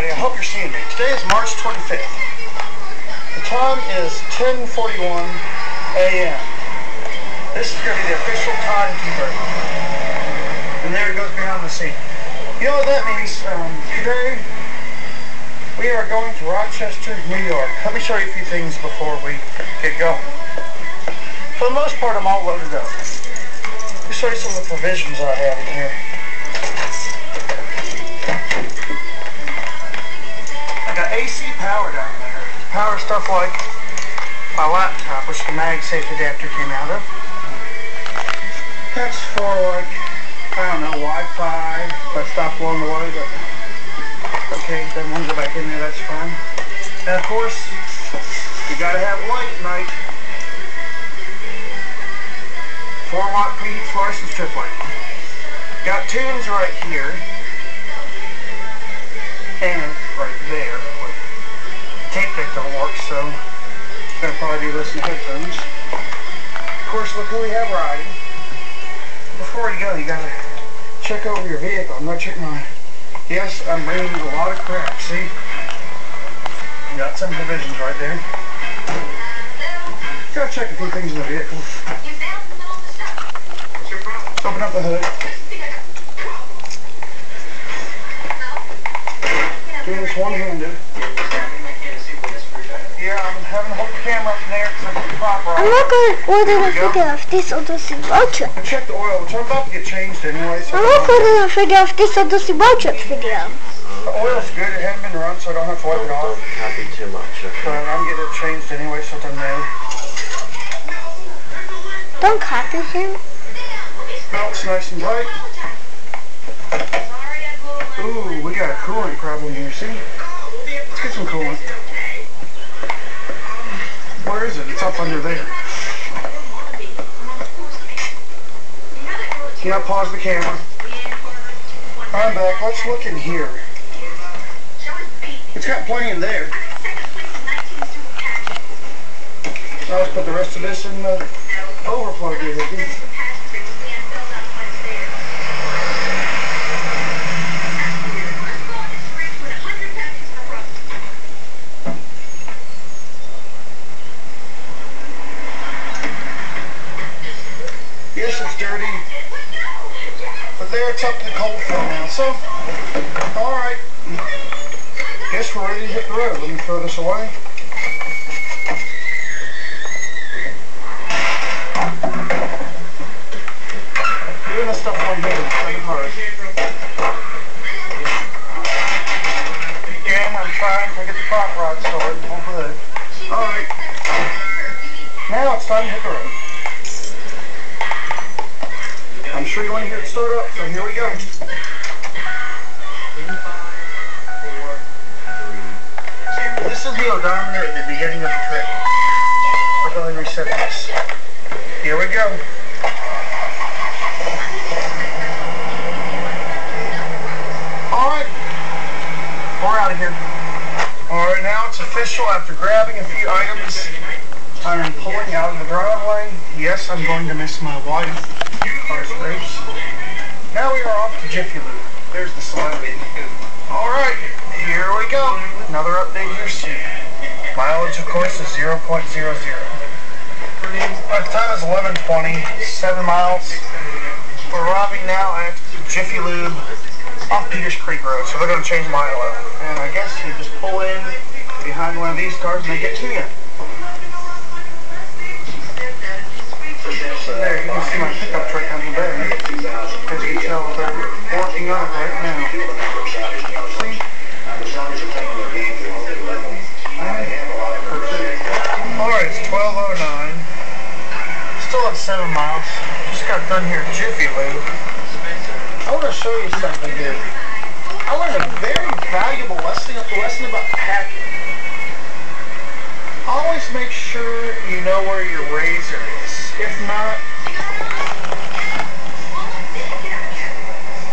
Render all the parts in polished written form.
I hope you're seeing me. Today is March 25th. The time is 10:41 a.m. This is going to be the official timekeeper. And there it goes behind the scene. You know what that means? Today, we are going to Rochester, New York. Let me show you a few things before we get going. For the most part, I'm all loaded up. Let me show you some of the provisions I have in here. I got AC power down there. Power stuff like my laptop, which the MagSafe adapter came out of. That's for like, I don't know, Wi-Fi. If I stop along the way, but okay, then we'll go back in there, that's fine. And of course, you gotta have light at night. 4-watt preheat fluorescent strip light. Got tunes right here. And right there. Tape deck don't work, so I'm going to probably do this in headphones. Of course, look who we have riding. Before you go, you got to check over your vehicle. I'm going to check mine. Yes, I'm bringing a lot of crap, see? Got some provisions right there. Got to check a few things in the vehicle. Let's open up the hood. Doing this one-handed. Yeah, I'm having to hold the camera up in there because I put the prop right. I'm not going to order a figure of this Odyssey road trip. Check the oil, which I'm about to get changed anyway. So I'm not ordering a figure of this Odyssey road trip video. The oil's good, it hasn't been run, so I don't have to wipe it off. Don't copy too much, okay? But I'm getting it changed anyway, so it's new. Don't copy him. Belt's nice and tight. Ooh, we got a coolant problem here, see? Let's get some coolant. Where is it? It's up under there. Now pause the camera. I'm back. Let's look in here. It's got plenty in there. Now let's put the rest of this in the overflow doohickey. Yes, it's dirty, but there it's up to the cold fill now, so, alright, guess we're ready to hit the road. Let me throw this away. Doing this stuff one hand, pretty hard. Again, I'm trying to get the prop rod started and hold the hood. Alright, now it's time to hit the road. I'm sure you want to hear it start up, so here we go. This is the odometer at the beginning of the trip. We're going to reset this. Here we go. Alright, we're out of here. Alright, now it's official. After grabbing a few items, I am pulling out of the driveway. Yes, I'm going to miss my wife. Car scrapes. Now we are off to Jiffy Lube. There's the slide. Alright, here we go. Another update here soon. Mileage, of course, is 0.00. The time is 11:20, 7 miles. We're arriving now at Jiffy Lube off Peters Creek Road, so they're going to change my oil. And I guess you just pull in behind one of these cars and they get to you. So there, you can see my pickup truck under there. As you can tell, they're working on it right now. See? Alright, it's 12:09. Still at 7 miles. Just got done here at Jiffy Lube. I want to show you something here. I learned a very valuable lesson about packing. Always make sure you know where your razor is. If not,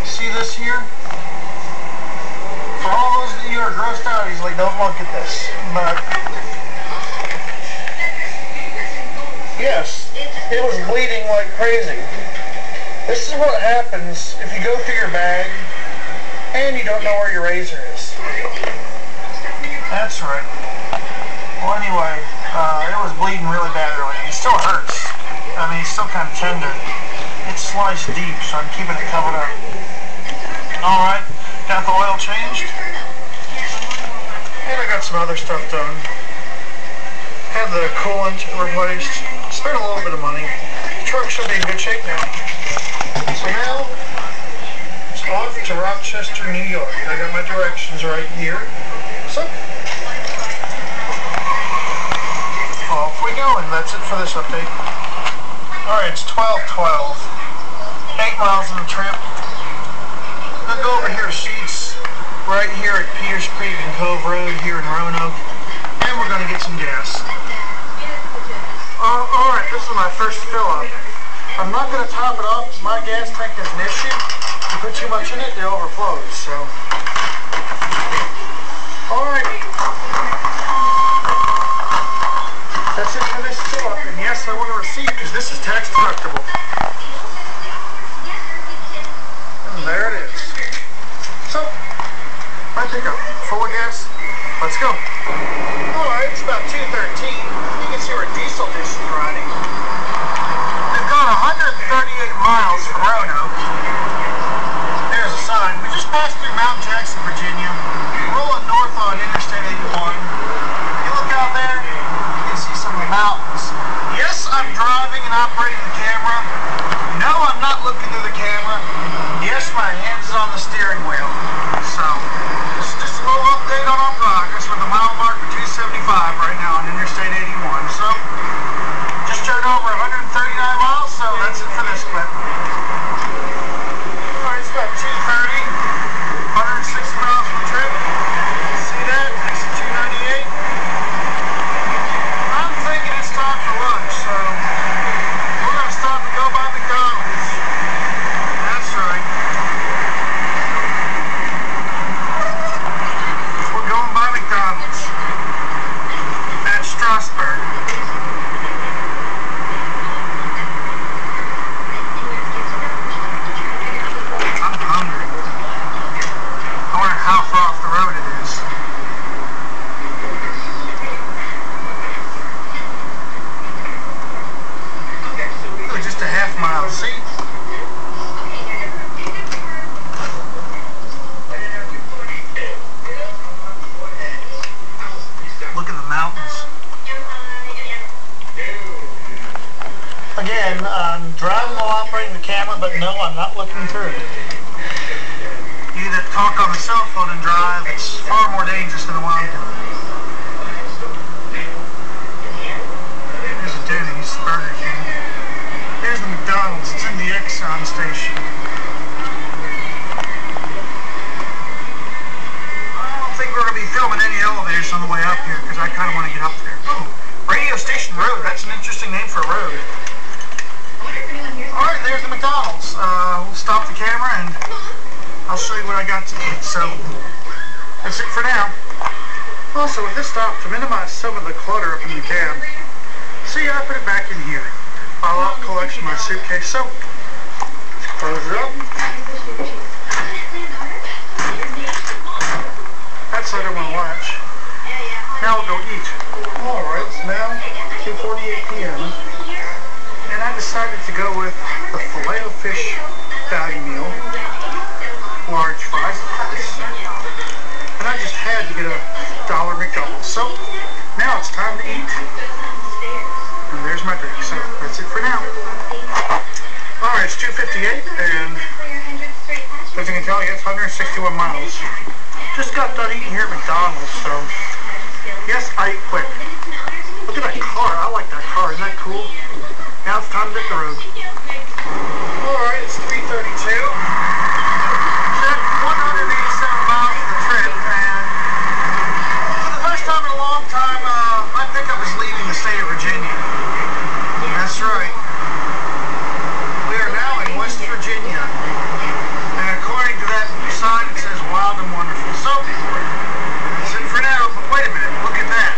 see this here? For all those of you who are grossed out easily, don't look at this. But yes, it was bleeding like crazy. This is what happens if you go through your bag and you don't know where your razor is. right. Well, anyway, it was bleeding really badly. It still hurts. I mean, it's still kind of tender. It's sliced deep, so I'm keeping it covered up. Alright, got the oil changed. And I got some other stuff done. Had the coolant replaced. Spent a little bit of money. The truck should be in good shape now. So now, it's off to Rochester, New York. I got my directions right here. So, off we go, and that's it for this update. Alright, it's 12:12. 8 miles on the trip. I'm going to go over here to Sheets, right here at Peters Creek and Cove Road here in Roanoke, and we're going to get some gas. Alright, this is my first fill up. I'm not going to top it off because my gas tank is an issue. If you put too much in it, it overflows, so. Alright. That's it for this fill up, and yes, I want a receipt because this is tax deductible. And there it is. So, my pickup, full of gas, let's go. Alright, it's about 2:13. You can see where diesel is riding. We've gone 138 miles from Roanoke. There's a sign. We just passed through Mount Jackson, Virginia, rolling north on Interstate 81. You look out there, you can see some mountains. Yes, I'm driving and operating the camera. No, I'm not looking through the camera. Yes, my hands is on the steering wheel. So, this is just a little update on our progress with the mile marker 275 right now on Interstate 81. So, just turned over 139 miles, so that's it for this clip. Alright, it's about 2:30, 160 miles from the trip. See that? Exit 298. I'm thinking it's time for lunch, so we're going to stop and go by McDonald's. That's right. We're going by McDonald's at Strasburg. I'm hungry. I wonder how far off the road it is. Oh, just a half mile. See? Look at the mountains. Again, I'm driving while operating the camera, but no, I'm not looking through it. You that talk on the cell phone and drive, it's far more dangerous than what I'm doing. There's a Denny's, Burger King. There's the McDonald's, it's in the Exxon station. I don't think we're going to be filming any elevators on the way up here, because I kind of want to get up there. Oh, Radio Station Road, that's an interesting name for a road. Alright, there's the McDonald's. We'll stop the camera and I'll show you what I got to eat. So, that's it for now. Also, with this stop, to minimize some of the clutter up in the cab, see, I put it back in here. While out collecting my suitcase. So, close it up. That's the other one to watch. Now we'll go eat. Alright, it's now 2:48 p.m. And I decided to go with the Filet-O-Fish value meal, large fries, of course. And I just had to get a $1 McDonald's. So, now it's time to eat. And there's my drink. So, that's it for now. Alright, it's 2:58, and as you can tell, it's 161 miles. Just got done eating here at McDonald's, so yes, I eat quick. Look at that car. I like that car. Isn't that cool? Now it's time to hit the road. Alright, it's 3:32. Check 187 miles of the trip, and for the first time in a long time, my pickup is leaving the state of Virginia. That's right. We are now in West Virginia. And according to that sign, it says wild and wonderful. So, that's it for now. But wait a minute, look at that.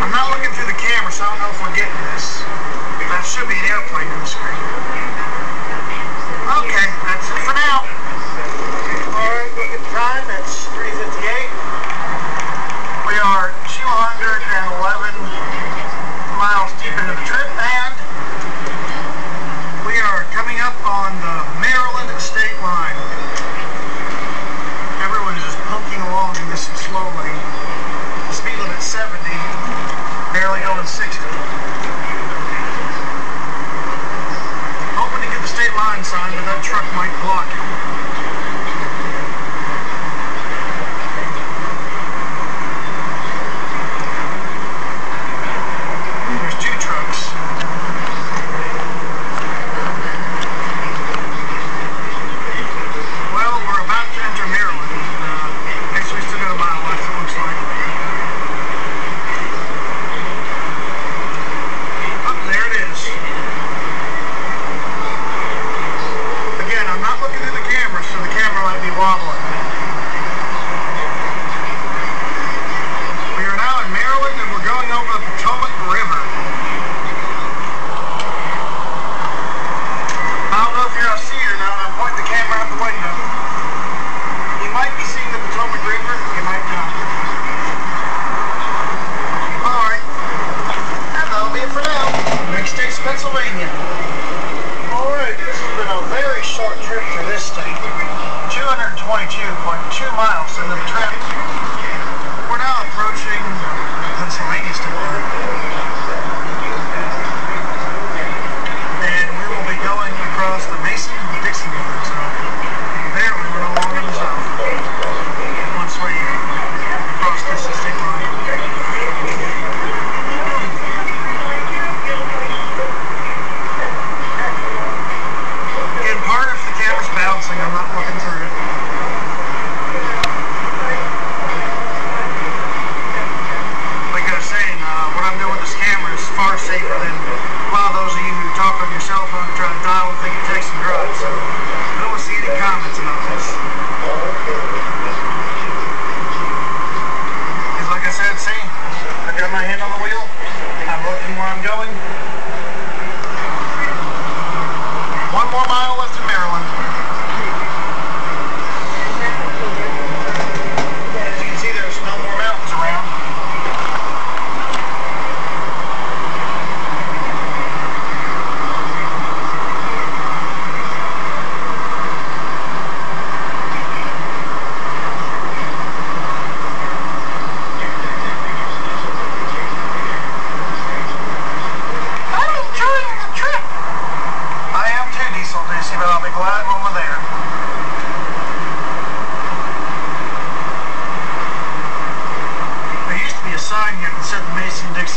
I'm not looking through the camera, so I don't know if we're getting this. That should be an airplane in the sky.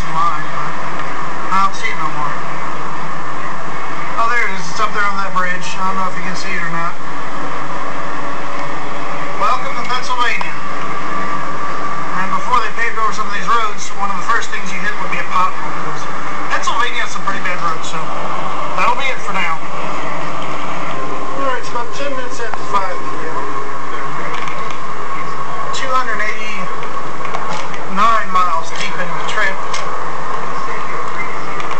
passing line, but I don't see it no more. Oh, there it is. It's up there on that bridge. I don't know if you can see it or not. Welcome to Pennsylvania. And before they paved over some of these roads, one of the first things you hit would be a pothole. Pennsylvania has some pretty bad roads, so that'll be it for now. Alright, it's about 10 minutes after 5 p.m. 289 miles deep into the trip.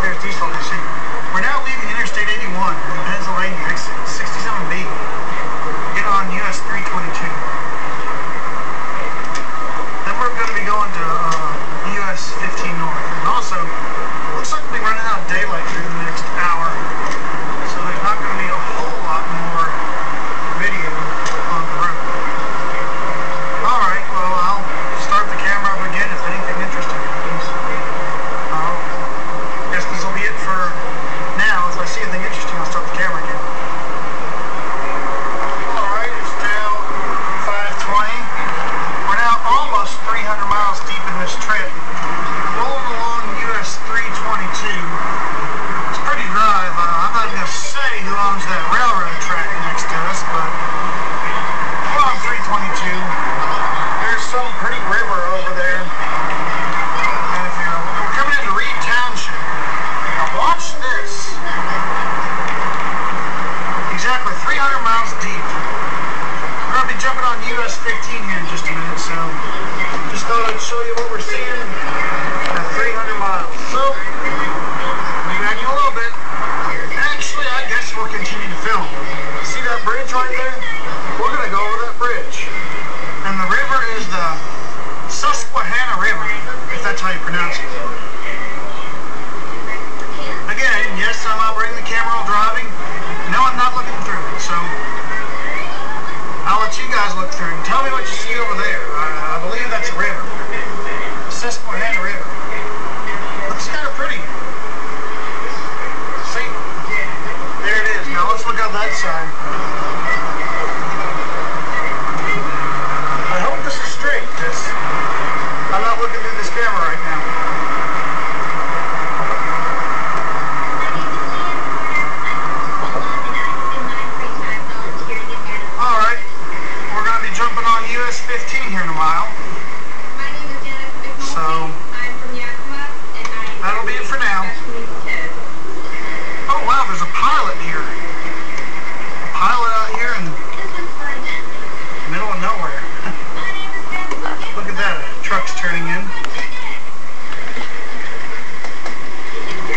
There's diesel, you see. We're now leaving Interstate 81 in Pennsylvania, exit 67B. Get on US 322. Then we're going to be going to US 15 North. And also, looks like we'll be running out of daylight during the next hour. So there's not going to be a whole lot more video on the road. Alright, well, I'll start the camera up again if anything interesting happens. I guess this will be it for now. If I see anything interesting, I'll start the camera again. Alright, it's now 5:20. We're now almost 300 miles deep in this trip. Rolling along US 322. It's pretty dry. I'm not going to say who owns that railroad track next to us, but we're on 322. There's some pretty river over there. And if we're coming into Reed Township. Now watch this. Exactly 300 miles deep. We're going to be jumping on US 15 here in just a minute, so just thought I'd show you what we're seeing at 300 miles. So, I'll be back in a little bit. Actually, I guess we'll continue to film. See that bridge right there? We're going to go over that bridge. And the river is the Susquehanna River, if that's how you pronounce it. Again, yes, I'm operating the camera while driving. No, I'm not looking through it, so I'll let you guys look through it and tell me what you see over there. I believe that's a river. Susquehanna River. Looks kind of pretty. See? There it is. Now let's look out that side. I hope this is straight, because I'm not looking through this camera right now. Alright, we're going to be jumping on US 15 here in a mile. So, that'll be it for now. Oh wow, there's a pilot here. A pilot out here in the middle of nowhere. Look at that, truck's turning in.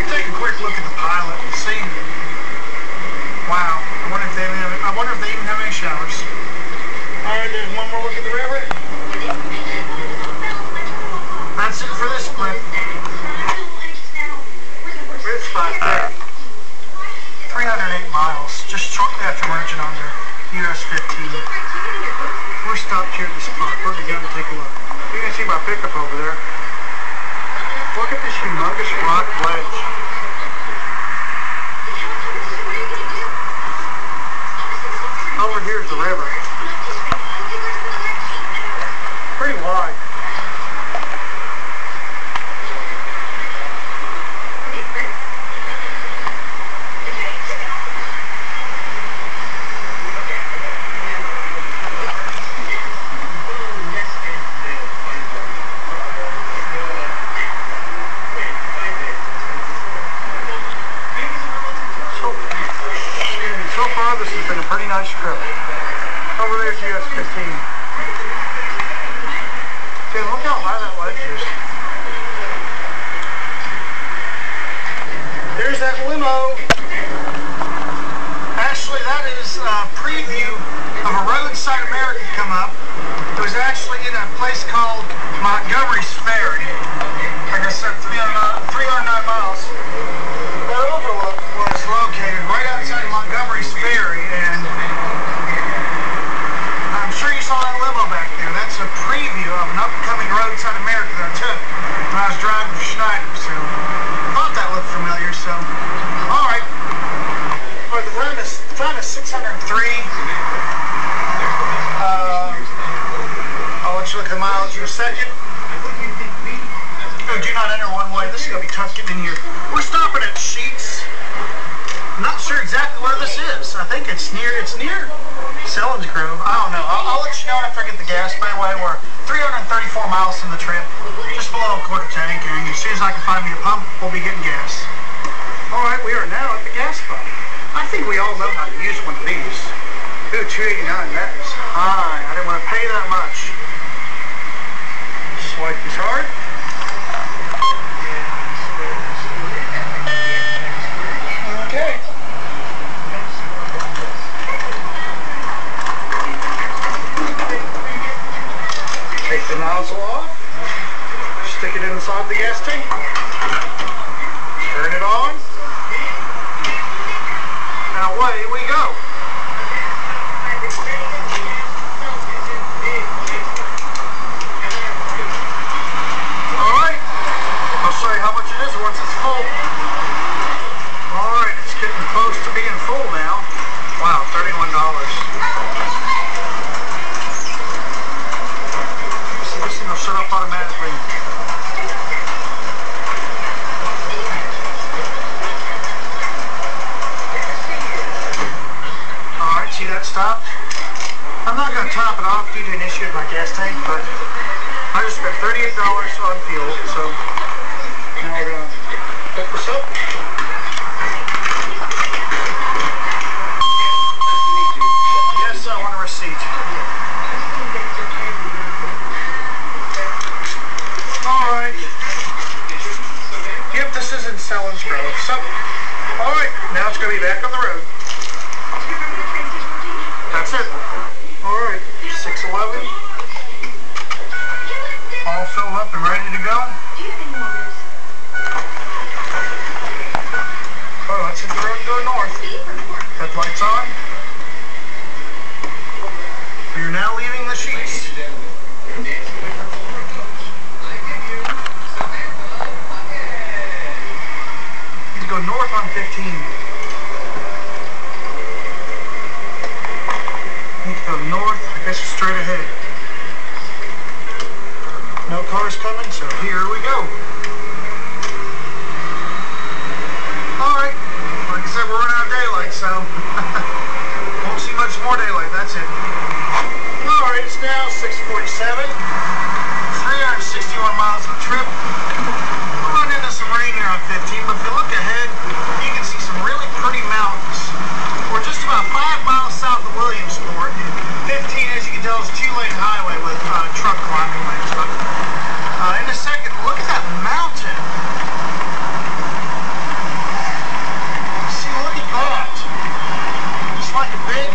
Take a quick look at the pilot and see. Wow, I wonder if they even have any showers. Alright, there's one more look at the river. That's it for this clip. It's 5:30. 308 miles, just shortly after merging onto US 15. We're stopped here at this spot. We're going to go and take a look. You can see my pickup over there. Look at this humongous rock ledge. Over here is the river. Pretty wide. So far, this has been a pretty nice trip. Over there's US 15. Okay, look how high that ledge is. There's that limo. Actually, that is a preview of a Roadside America come up. It was actually in a place called Montgomery's Ferry. Like I said, 309 miles. That overlook was located right outside of Montgomery's Ferry, and I'm sure you saw that limo back there. That's a preview of an upcoming Roadside America that I took when I was driving for Schneider, so I thought that looked familiar, so alright. Alright, the time is 603. I'll let you look at the mileage in a second. Oh, do not enter one way. This is going to be tough getting in here. We're stopping at Sheets. Not sure exactly where this is. I think it's near Selins Grove. I don't know. I'll let you know after I get the gas. By the way, we're 334 miles from the trip. Just below a quarter tank. And as soon as I can find me a pump, we'll be getting gas. Alright, we are now at the gas pump. I think we all know how to use one of these. Ooh, $2.89. That is high. I didn't want to pay that much. Swipe the card. Okay. Take the nozzle off. Stick it inside the gas tank. Turn it on. And away we go. Alright. I'll show you how much it is once it's full. Alright, it's getting close to being full now. Wow, $31. So this thing will shut off automatically. Alright, see that stop? I'm not going to top it off due to an issue with my gas tank, but I just spent $38 on fuel, so now we're going to hook this up. Yes, I want a receipt. Alright. Yep, this is in Selins Grove. So, alright, now it's going to be back on the road. That's it. Alright, 611. All filled up and ready to go. Oh, let's hit the road and go north. Headlights on. We are now leaving the Sheets. Need to go north on 15. Need to go north, I guess straight ahead. No cars coming, so here we go. Alright, like I said, we're running out of daylight, so won't see much more daylight, that's it. Alright, it's now 6:47. 361 miles of the trip. We'll run into some rain here on 15, but if you look ahead, you can see some really pretty mountains. We're just about 5 miles south of Williamsport, and 15, as you can tell, is a 2-lane highway with truck climbing lanes. But in a second, look at that mountain. See, look at that. It's like a big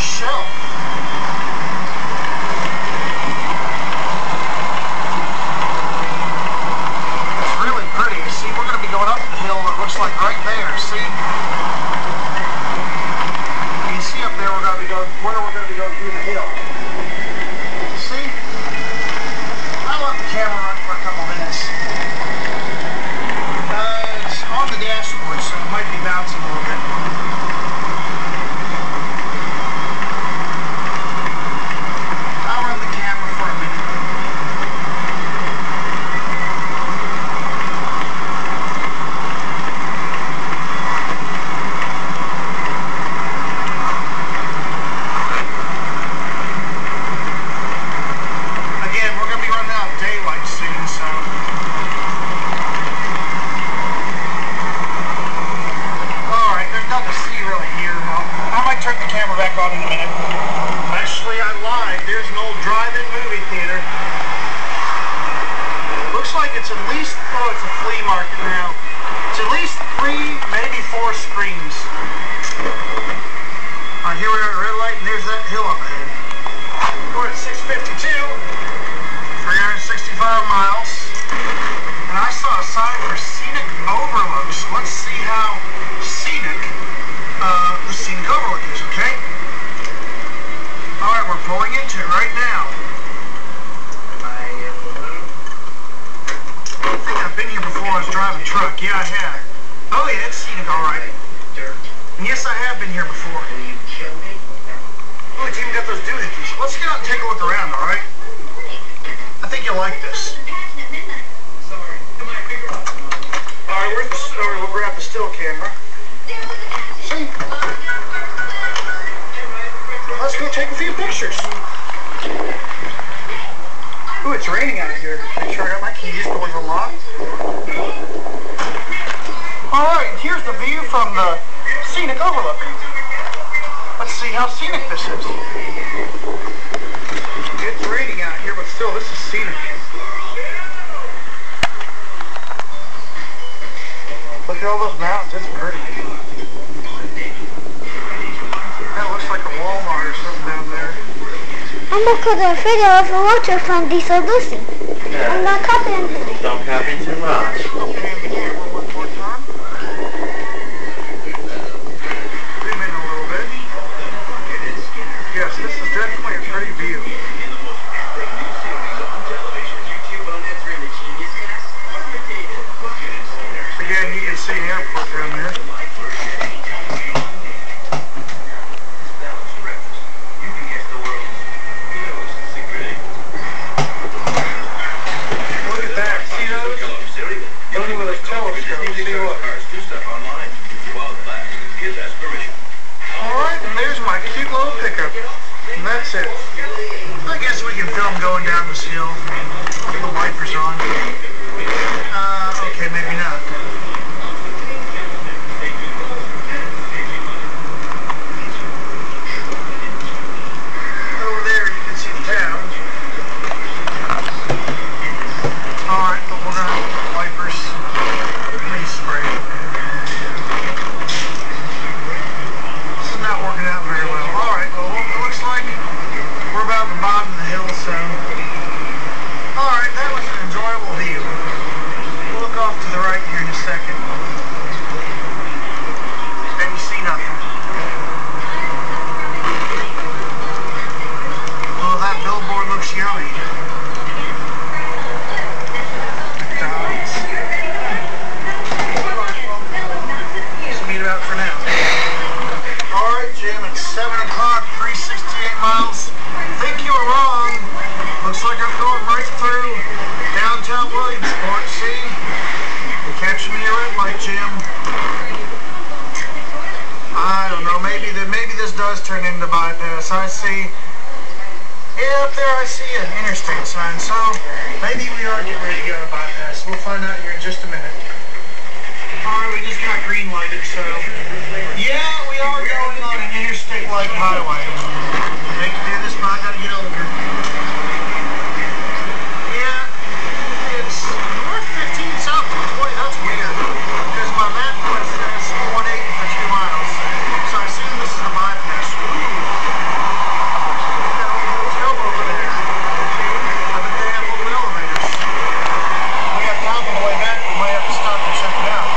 shelf. It's really pretty. See, we're going to be going up the hill. It looks like right there. See? You can see up there we're going to be going through the hill. See? I'll let the camera run for a couple minutes. It's on the dashboard, so it might be bouncing a little bit. I'll run the camera for a minute. Turn the camera back on in a minute. Actually, I lied. There's an old drive-in movie theater. Looks like it's at least, oh, it's a flea market now. It's at least 3, maybe 4 screens. Alright, here we are at red light, and there's that hill up ahead. We're at 652, 365 miles. And I saw a sign for scenic overlook, so let's see how scenic the scenic overlook is, okay? Alright, we're pulling into it right now. I think I've been here before. I was driving a truck. Yeah, I have. Oh yeah, it's scenic alright. And yes, I have been here before. Oh, it's even got those doohickeys. Let's get out and take a look around, alright? I think you'll like this. It's raining out here. Make sure I got my keys, doors are locked. Alright, here's the view from the scenic overlook. Let's see how scenic this is. It's raining out here, but still, this is scenic. Look at all those mountains, it's pretty. That looks like a Walmart or something down there. I'm looking at a video of a watcher from Diesel Lucy. Yeah. I'm not copying him. Don't copy too much. Pan the camera one more time. Zoom in a little bit. Yes, this is definitely a pretty view. Again, you can see the airport down there. Look at that. See those? Those with those telescopes. See what? Alright, and there's my cute little pickup. And that's it. I guess we can film going down this hill. With the wipers on. Okay, maybe not. Over there you can see the town. Alright, but we're gonna have wipers. Please spray. This is not working out very well. Alright, well it looks like we're about the bottom of the hill, so. Alright, that was an enjoyable view. We'll look off to the right here in a second. And you see nothing. Well, that billboard looks yummy. McDonald's. Just meet about for now. Alright, Jim, it's 7 o'clock, 368 miles. Think you were wrong. Looks like I'm going right through downtown Williamsport. See? You're catching me a red light, Jim. I don't know. Maybe this does turn into bypass. I see. Yeah, up there I see an interstate sign. So maybe we are getting ready to go to bypass. We'll find out here in just a minute. Alright, we just got green lighted, so yeah, we are going on an interstate like highway. Hate to do this, but I gotta get over. Yeah, it's north 15, south 20. That's weird, because my map says 180 for 2 miles. So I assume this is a bypass. Look at that old hotel over there. I bet they have little elevators. We got time on the way back. We might have to stop and check it out.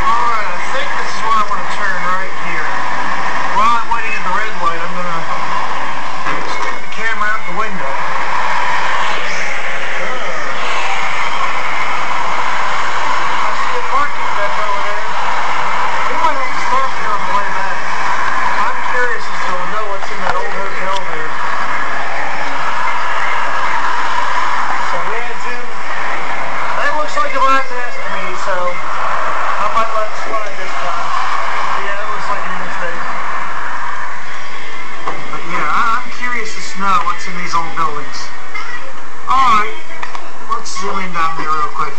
Alright, I think this is where I'm going to turn right here. While I'm waiting at the red light, I'm going to stick the camera out the window. I see a parking deck over there. We might have to stop here on the way back. I'm curious as to know what's in that old hotel there. So yeah, Jim, that looks like a bypass to me, so I might let it slide this time. Yeah, it looks like an interstate. But yeah, I'm curious to know what's in these old buildings. Alright, let's zoom in down there real quick.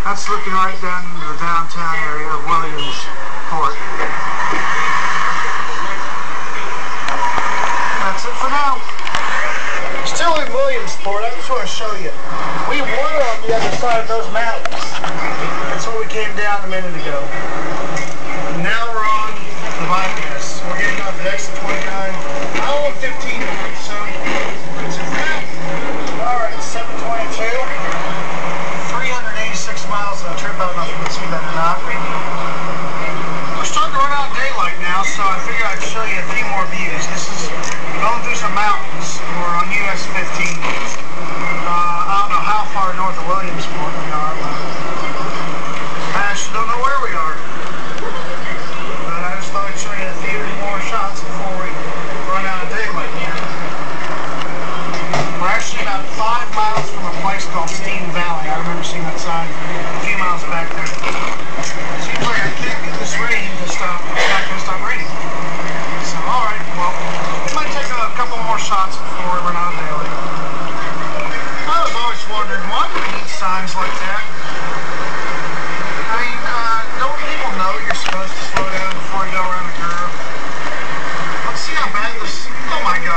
That's looking right down into the downtown area of Williamsport. That's it for now. Still in Williamsport, I just want to show you. We were on the other side of those mountains. That's where we came down a minute ago. Now we're on the bypass. We're getting off the exit 29. I'm on 15 minutes, so it's a wrap. Alright, 722. 386 miles on a trip. I don't know if you can see that or not. We're starting to run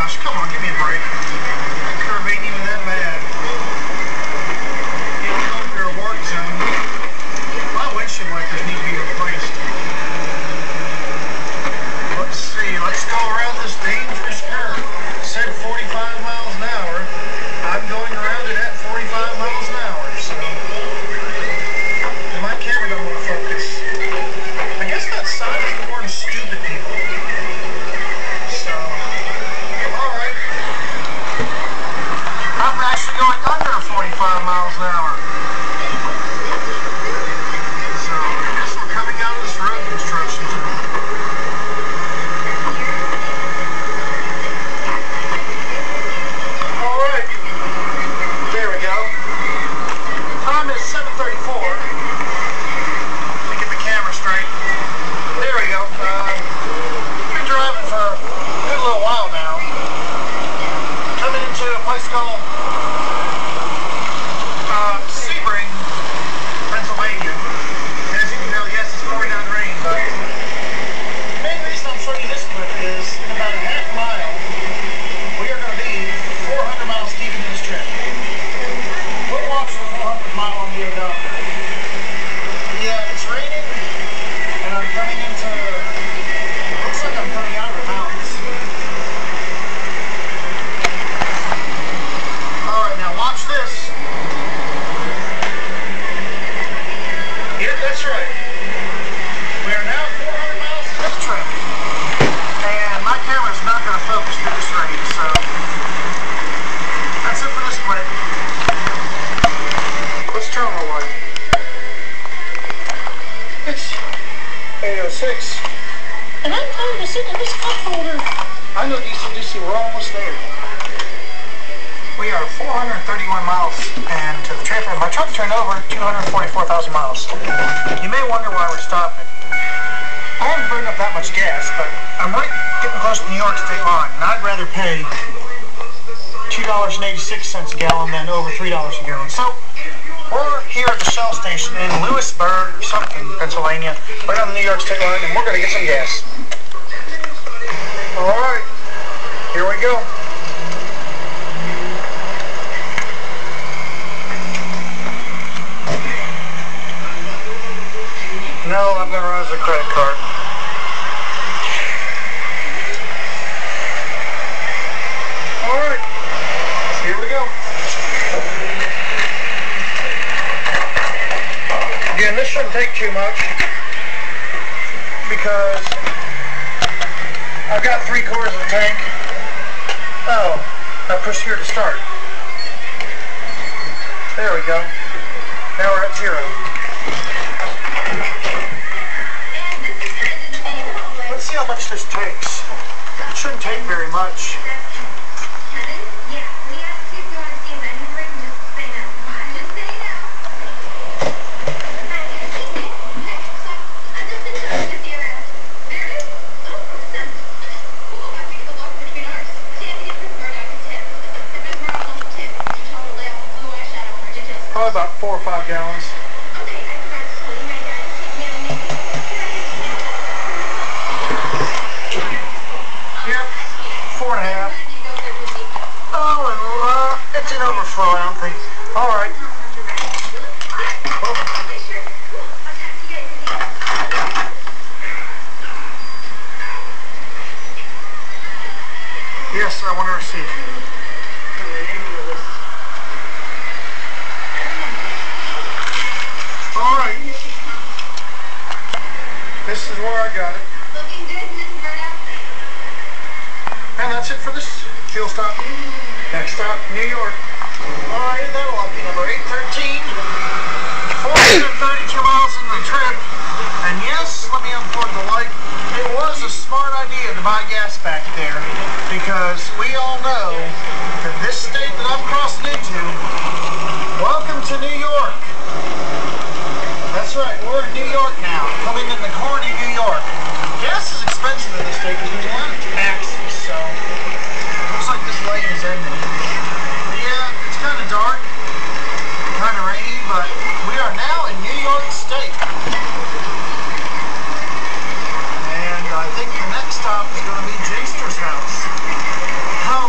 gosh, come on, give me a break. That curve ain't even that bad. You know, if you're a work zone, my windshield wipers need to be replaced. Let's see, let's go around this dangerous curve. It said 45 miles an hour. I'm going around it at 45 miles an hour, so. And my camera don't want to focus. I guess that sign is for stupid people. So, alright. I'm actually going under 45 miles an hour. So, I guess we're coming out of this road construction zone. Alright. There we go. Time is 7:34. Let me get the camera straight. There we go. Been driving for a good little while now. Coming into a place called Sebring, Pennsylvania. And as you can tell, yes, it's pouring down rain, but the main reason I'm showing you this clip is in about a half mile, we are going to be 400 miles deep into this trip. We'll watch the 400 mile on the odometer. Yeah, it's raining, and I'm coming into, looks like I'm coming out of the mountains. Alright, now watch this. Yep, that's right. We are now 400 miles into this trip. And my camera's not going to focus through this rain, so that's it for this clip. Let's turn on the light. It's 8:06. And I'm tired of sitting in this cup holder. I know DC, we're almost there. We are 431 miles into the trip, and my truck turned over 244,000 miles. You may wonder why we're stopping. I haven't burned up that much gas, but I'm right getting close to New York State line, and I'd rather pay $2.86 a gallon than over $3 a gallon. So, we're here at the Shell station in Lewisburg, something, Pennsylvania, right on the New York State line, and we're going to get some gas. Alright, here we go. No, I'm going to run as a credit card. Alright, here we go. Again, this shouldn't take too much because I've got 3/4 of the tank. Oh, I pushed here to start. There we go. Now we're at 0. Let's see how much this takes. It shouldn't take very much. Probably about 4 or 5 gallons. Yep, 4.5. Oh, and it's an overflow, I don't think. Alright. Yes, I want to receive. Alright. This is where I got it. Looking good, Miss Berta. And that's it for this fuel stop. Next stop, New York. Alright, that'll be number 813. 432 miles into the trip. And yes, let me unplug the light. It was a smart idea to buy gas back there, because we all know that this state that I'm crossing into, welcome to New York. That's right, we're in New York now, coming in the corny New York. Gas is expensive in this state because there's a lot of taxes, so looks like this light is ending. Yeah, it's kind of dark, kind of rainy, but we are now in New York State. And I think the next stop is going to be Jaster's house. How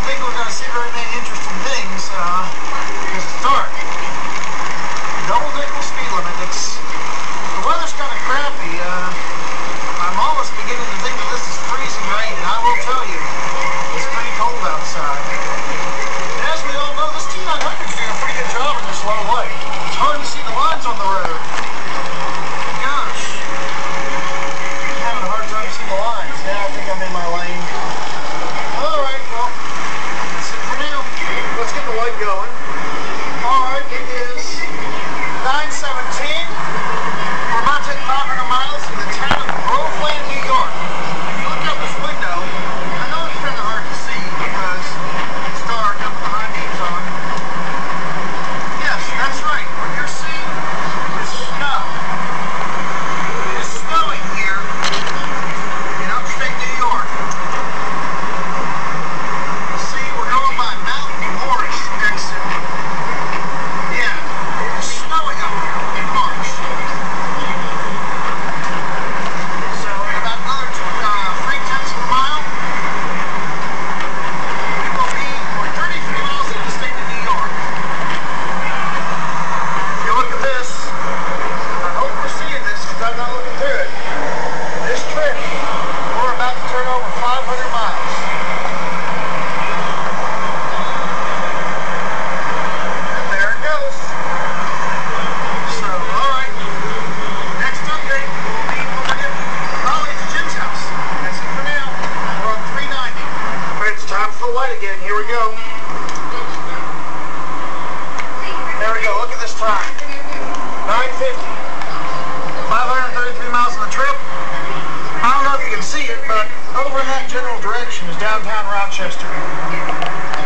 right again. Here we go. There we go. Look at this time. 9:50. 533 miles on the trip. I don't know if you can see it, but over in that general direction is downtown Rochester.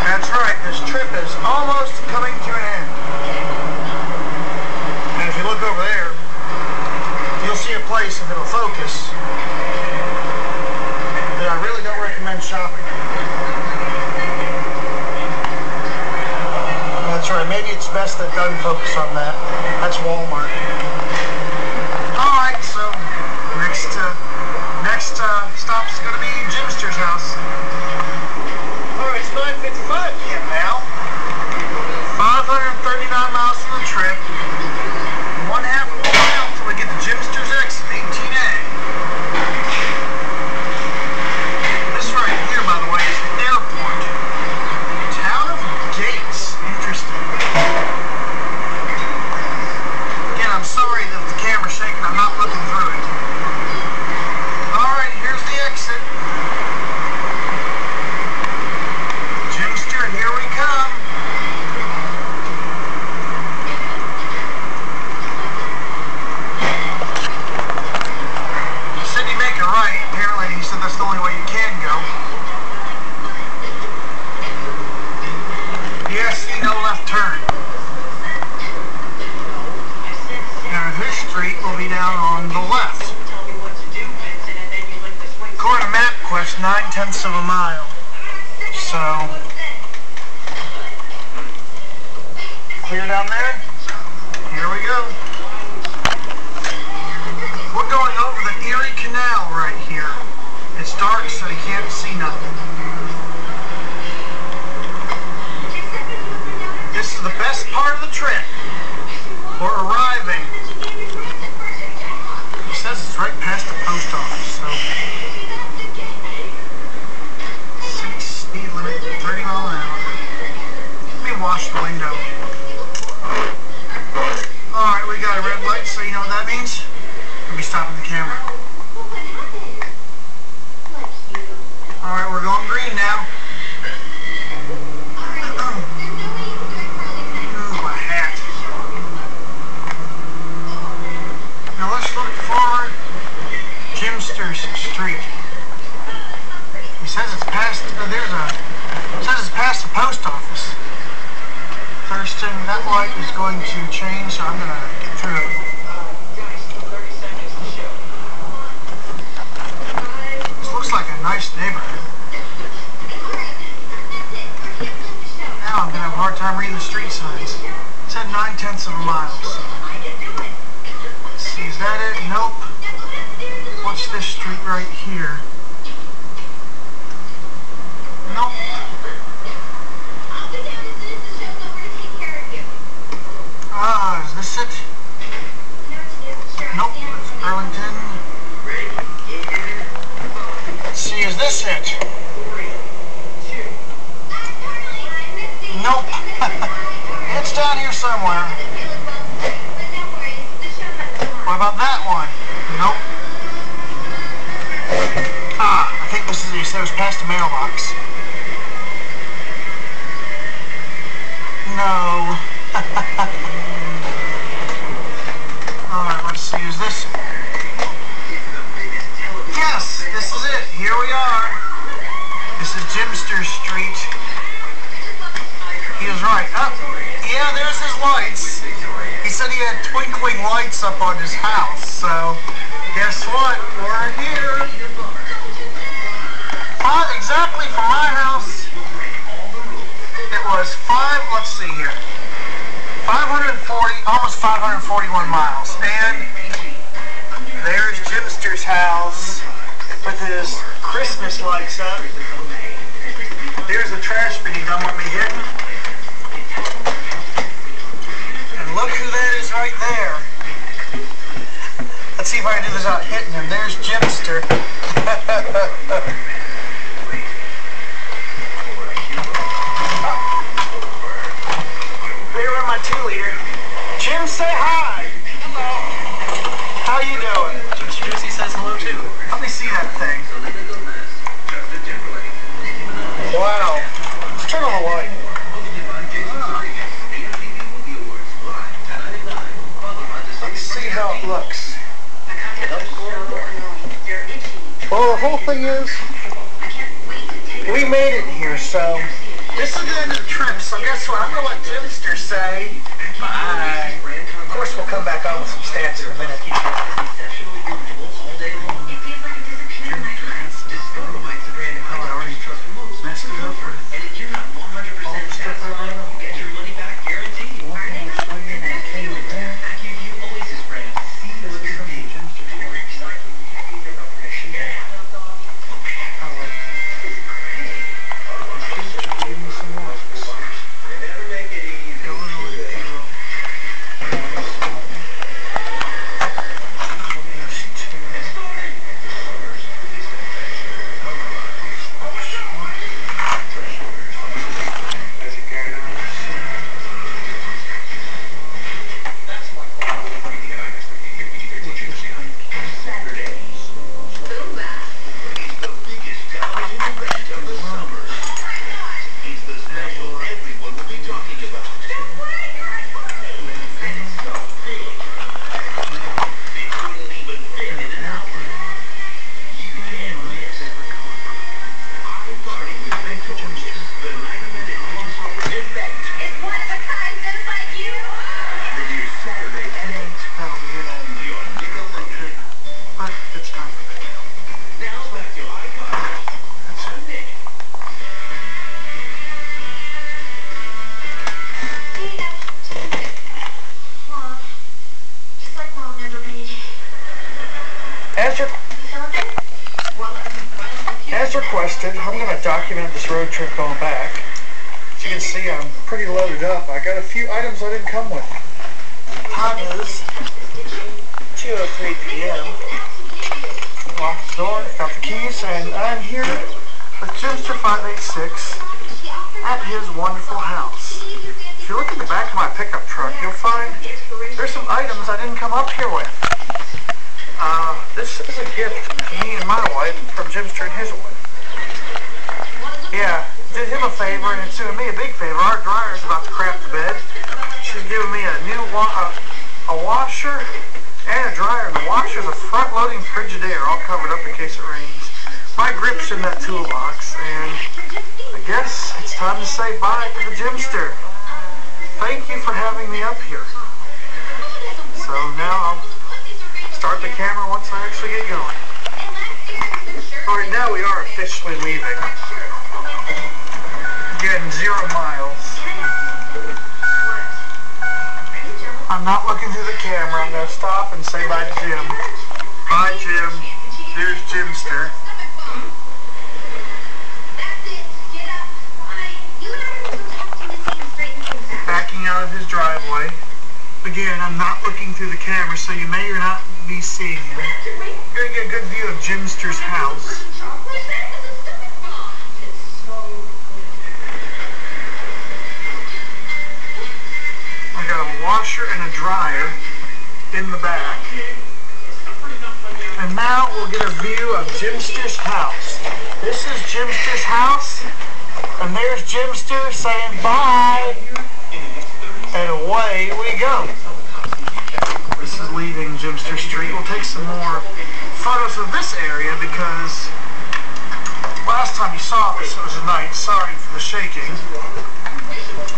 That's right. This trip is almost coming to an end. And if you look over there, you'll see a place, if it'll focus, that I really don't recommend shopping. That's right, maybe it's best that doesn't focus on that. That's Walmart. Alright, so next stop is going to be Jimster's house. Alright, it's 9:55 p.m. now. 539 miles on the trip. 1/2 mile until we get to Jimster's exit, 18A. This right here, by the way, is the airport. Town of Gates. Interesting. Again, I'm sorry that the camera's shaking. I'm not looking through it. Alright, here's the exit. Jimster, here we come. That's the only way you can go. Yes, no left turn. Now this street will be down on the left. According to MapQuest, 9/10 of a mile. So, clear down there. Here we go. We're going over the Erie Canal right here. It's dark, so you can't see nothing. This is the best part of the trip. We're arriving. It says it's right past the post office, so speed limit, 30 miles an hour. Let me wash the window. Alright, we got a red light, so you know what that means? We'll be stopping the camera. Alright, we're going green now. Ooh, my hat. Now let's look for Jimster's Street. He says it's past, it says it's past the post office. Thurston, that light is going to change, so I'm going to get through it. Looks like a nice neighborhood. Now I'm going to have a hard time reading the street signs. It said 9/10 of a mile. So. Let's see, is that it? Nope. What's this street right here? Nope. Ah, is this it? Nope, it's Burlington. Let's see, is this it? Nope. It's down here somewhere. What about that one? Nope. Ah, I think this is it. It was past the mailbox. No. Alright, let's see, is this it? Yes, this is it. Here we are. This is Jimster Street. He was right. Oh, yeah, there's his lights. He said he had twinkling lights up on his house, so guess what? We're here. Exactly from my house, it was let's see here, 540, almost 541 miles. And there's Jimster's house with his Christmas lights up. There's the trash bin he don't want me hitting. And look who that is right there. Let's see if I can do this without hitting him. There's Jimster. There went my 2-liter. Jim, say hi. Hello. How you doing? Jimster Juicy says hello too. Let me see that thing. Wow. getting here. So this is the end of the trip. So guess what? I'm gonna let Jimster say bye. Of course, we'll come back on with some stats in a minute. As requested, I'm going to document this road trip going back. As you can see, I'm pretty loaded up. I got a few items I didn't come with. Time is 2:03 p.m. Locked the door, got the keys, and I'm here with Jimster 586 at his wonderful house. If you look at the back of my pickup truck, you'll find there's some items I didn't come up here with. This is a gift to me and my wife from Jimster and his wife. Yeah, did him a favor and it's doing me a big favor. Our dryer is about to crap the bed. She's giving me a new a washer and a dryer. And the washer is a front-loading Frigidaire, all covered up in case it rains. My grip's in that toolbox, and I guess it's time to say bye to the Jimster. Thank you for having me up here. So now I'll start the camera once I actually get going. Alright, now we are officially leaving. Getting 0 miles. I'm not looking through the camera. I'm going to stop and say bye to Jim. Bye, Jim. There's Jimster. Backing out of his driveway. Again, I'm not looking through the camera, so you may or not be seeing him. You're going to get a good view of Jimster's house. I got a washer and a dryer in the back. And now we'll get a view of Jimster's house. This is Jimster's house, and there's Jimster saying bye. And away we go. This is leaving Jimster Street. We'll take some more photos of this area because last time you saw this, it was a night. Sorry for the shaking.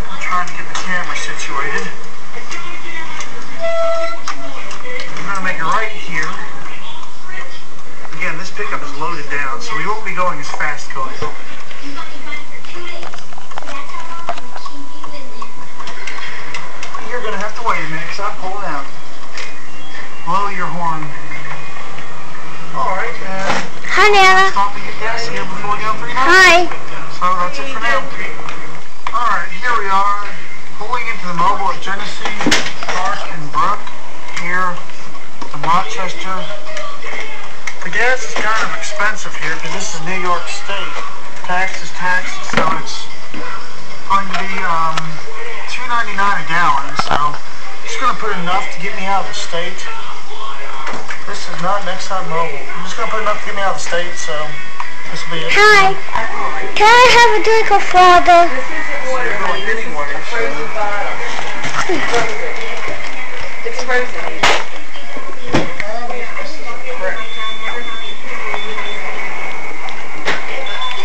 I'm trying to get the camera situated. I'm going to make a right here. Again, this pickup is loaded down, so we won't be going as fast going home. You're going to have to wait a minute because I'm pulling out. Blow your horn. Alright, hi, Nana. Stop and get gas here before we go 3 miles. Hi. So that's it for now. Alright, here we are, pulling into the mobile at Genesee Park and Brook, here in Rochester. The gas is kind of expensive here because this is New York State. Tax is taxed, so it's going to be $2.99 a gallon, so I'm just going to put enough to get me out of the state. This is not next time mobile. I'm just going to put enough to get me out of the state, so this will be it. Hi. Can I have a drink of water? So you're going anyway, so... It's frozen.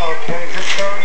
Okay, this turn.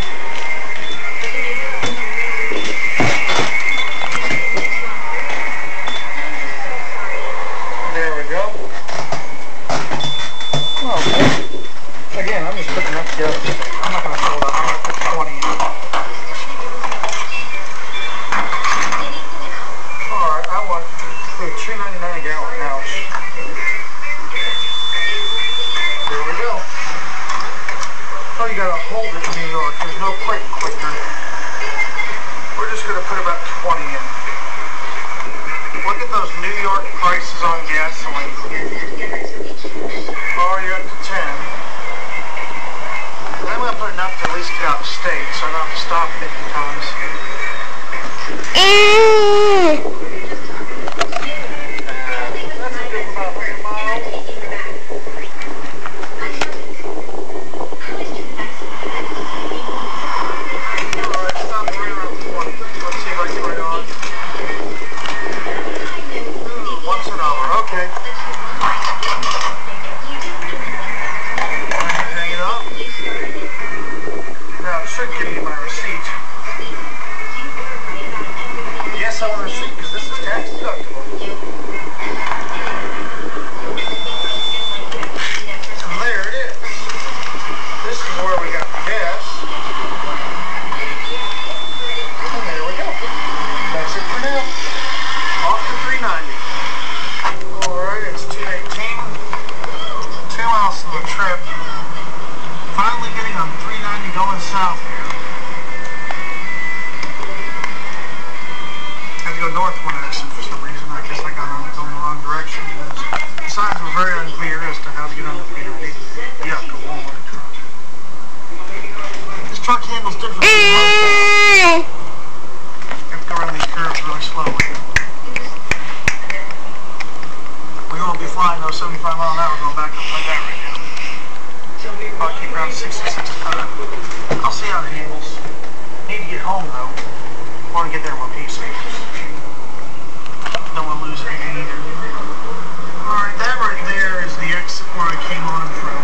65 mile an hour going back up like that right now. I'll keep around 60, 65. I'll see how it handles. Need to get home though. Want to get there in one piece. Don't want to lose anything either. Alright, that right there is the exit where I came on from.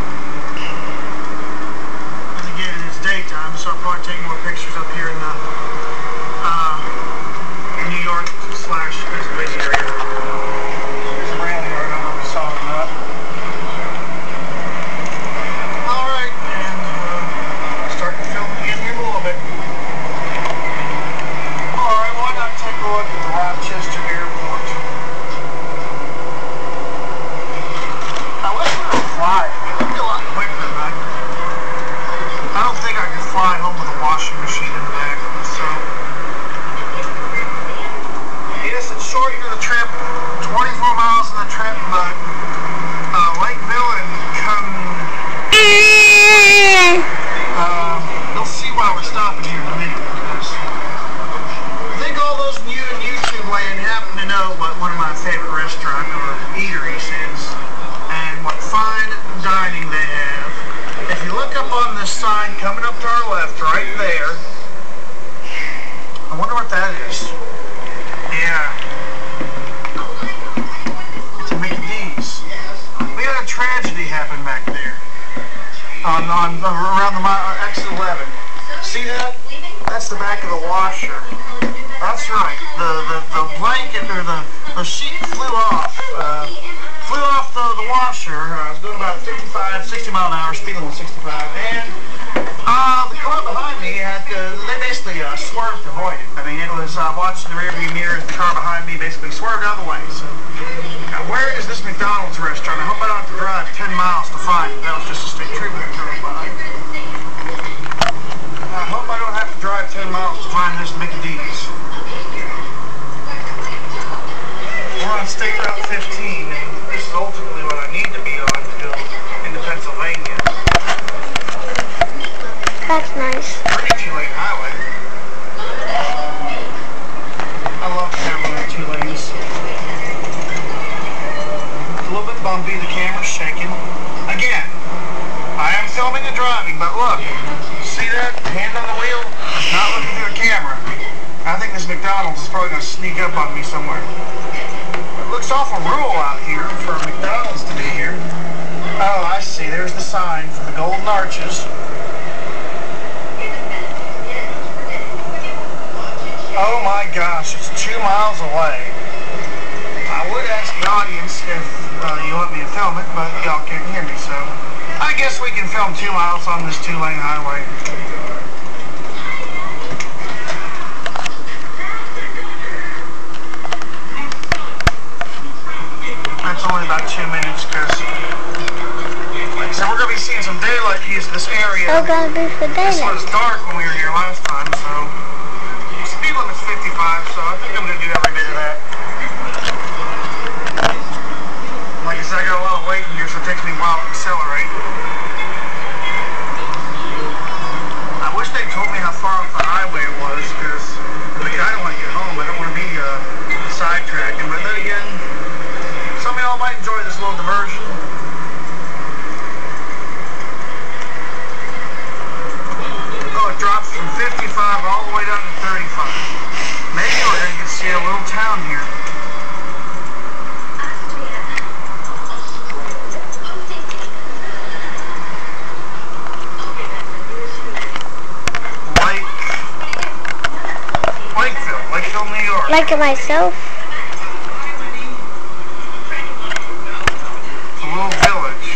And again, it's daytime, so I'll probably take more pictures up here in the New York / Pennsylvania area. There's around here, I don't know if you saw it or not. Alright, and start to film again here in a little bit. Alright, why not take a look at the Rochester Airport? I wish we could fly. It would be a lot quicker, but I don't think I could fly home with a washing machine in the back. So, yes, it's short here, the trip. 24 miles in the trip, but Lakeville and you'll see why we're stopping here in a minute. I think all those new in YouTube land happen to know what one of my favorite restaurants or eateries is, and what fine dining they have. If you look up on this sign coming up to our left, right there, I wonder what that is. Yeah. It's a Mickey D's. We had a tragedy happen back there. Around the exit 11. See that? That's the back of the washer. That's right. The blanket or the sheet flew off. The washer. I was doing about 55, 60 mile an hour, speed limit 65, and the car behind me had they basically swerved to avoid it. I mean, it was watching the rearview mirror as the car behind me basically swerved out of the way. So, where is this McDonald's restaurant? I hope I don't have to drive 10 miles to find it. That was just a state trooper that drove by. I hope I don't have to drive 10 miles to find this Mickey D's. We're on State Route 15, and this is ultimately what I need to be on to go into Pennsylvania. That's nice. Pretty two-lane highway. I love traveling on 2 lanes. It's a little bit bumpy, the camera's shaking. Again, I am filming and driving, but look, see that? Hand on the wheel, not looking through the camera. I think this McDonald's is probably going to sneak up on me somewhere. It looks awful rural out here for McDonald's to be here. Oh, I see. There's the sign for the Golden Arches. Oh my gosh, it's 2 miles away. I would ask the audience if you want me to film it, but y'all can't hear me, so I guess we can film 2 miles on this 2-lane highway. That's only about 2 minutes, because like I said, we're going to be seeing some daylight views of this area. So gonna be for This daylight. was dark when we were here last time, so speed limit's 55, so I think I'm going to do every bit of that. Like I said, I got a lot of weight in here, so it takes me a while to accelerate. I wish they told me how far off the highway it was, because I don't want to get home. I don't want to be sidetracking, but then again, some of y'all might enjoy this little diversion. Oh, it drops from 55 all the way down to 35. Maybe we're going to get to see a little town here. Lakeville, New York. Like myself. A little village.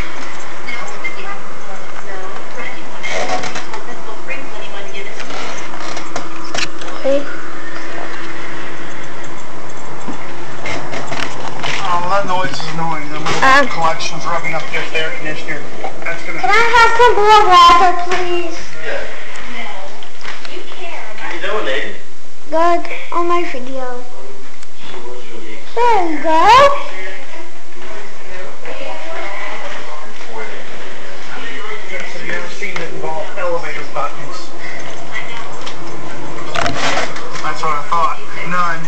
Okay. Oh, that noise is annoying. The little collections rubbing up against the air conditioner. That's gonna. Can I have some more water, please? Yeah. How you doing, lady? Good. On my video. There you go. Have you ever seen it involve elevator buttons? That's what I thought. None.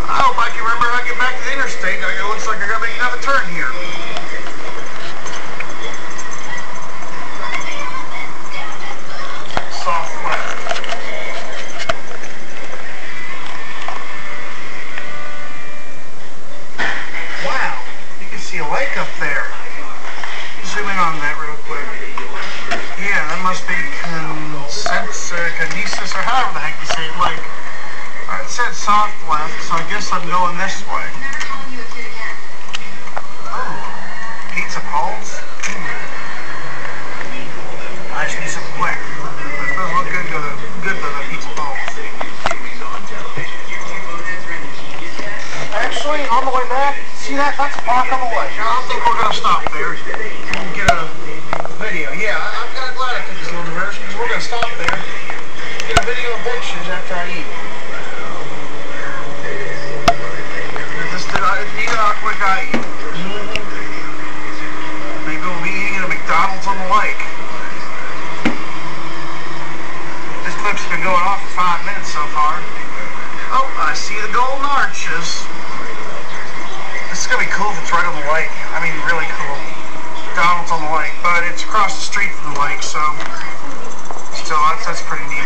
I hope I can remember how to get back to the interstate. It looks like Kinesis, or however the heck you say it, like, it said soft left, so I guess I'm going this way. Oh, pizza balls. I just need something quick. It doesn't look good though, the pizza balls. Actually, on the way back, see that? That's a park on the way. I don't think we're going to stop there and get a video. Yeah, I'm kind of glad I took this little diversion, because we're going to stop there, get a video of pictures after I eat. Just eat how quick I eat. Maybe we'll be eating at a McDonald's on the lake. This clip's been going off for 5 minutes so far. Oh, I see the golden arches. This is going to be cool if it's right on the lake. I mean, really cool. McDonald's on the lake, but it's across the street from the lake, so still, that's pretty neat.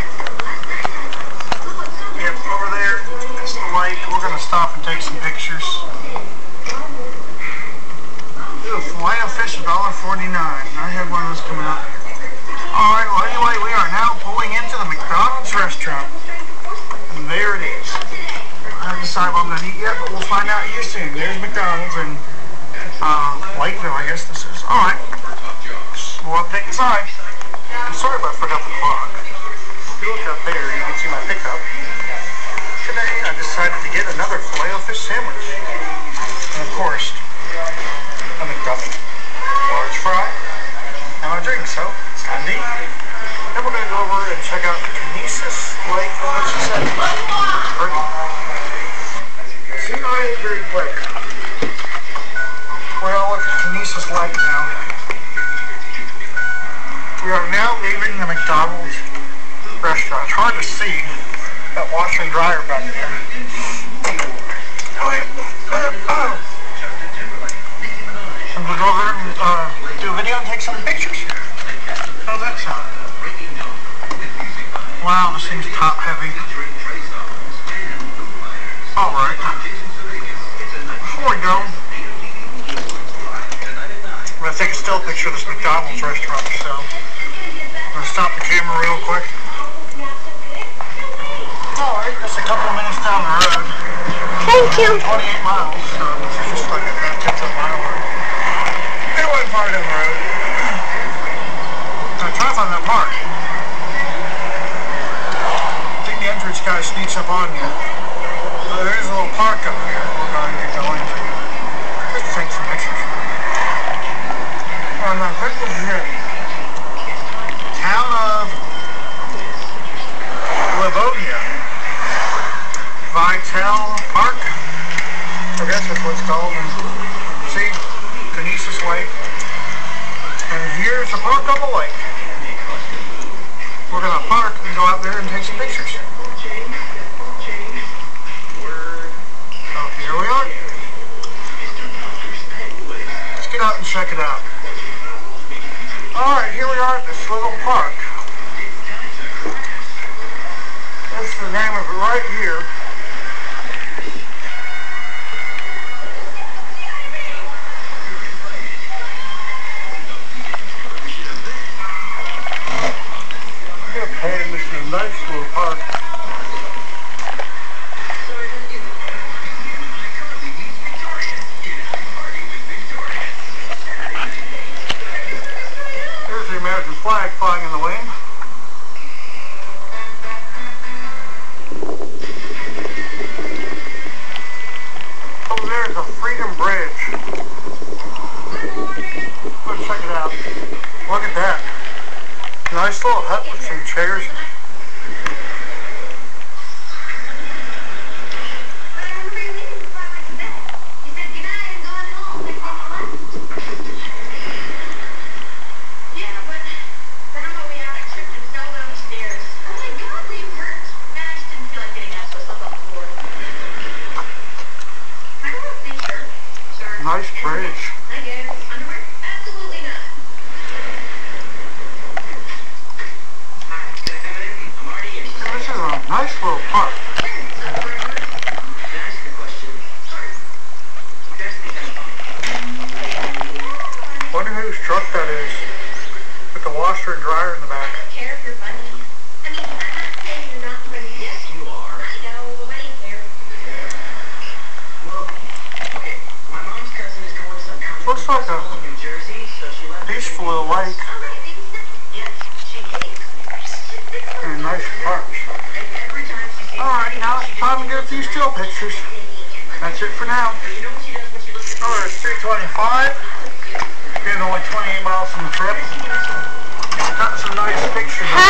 Yep, over there, that's the lake. We're going to stop and take some pictures. Ooh, filet of fish, $1.49. I had one of those coming up. Alright, well anyway, we are now pulling into the McDonald's restaurant. And there it is. I haven't decided what I'm going to eat yet, but we'll find out here soon. There's McDonald's in Lakeville, I guess this is. Alright. We'll update inside. I'm sorry if I forgot the clock. If you look up there, you can see my pickup. Today, I decided to get another filet-o-fish sandwich. And of course, a McDouble. Large fry. And my drink, so it's time to eat. Then we're going to go over and check out the Kinesis Lake, what she said. See, I ate very quick. We're all at the Kinesis Lake now. We are now leaving the McDonald's restaurant. It's hard to see that washer and dryer back there. I'm going to go over and do a video and take some pictures. How's that sound? Wow, this thing's top heavy. Alright. Before we go, I'm going to take a still picture of this McDonald's restaurant, so I'm going to stop the camera real quick. Alright, just a couple of minutes down the road. Thank you. 28 miles, so it's just like a half-tenth of a mile. It wasn't far down the road. I'm trying to find that park. I think the entrance kind of sneaks up on you. So there is a little park up here we're going to go into. Let's take some pictures. On the picture here, town of Livonia, Vital Park, I guess that's what it's called. And see, Kinesis Lake, and here's the park on the lake. We're going to park and go out there and take some pictures. So here we are. Let's get out and check it out. Alright, here we are at this little park. That's the name of it right here. And this is a nice little park. There's the American flag flying in the wind. Over there is a Freedom Bridge. Let's check it out. Look at that. Nice little hut with some chairs. Nice bridge. This is a nice little park. Wonder whose truck that is with the washer and dryer in the back. Alright, now it's time to get a few still pictures. That's it for now. Oh, it's 3:25. Been only 28 miles from the trip. Got some nice pictures.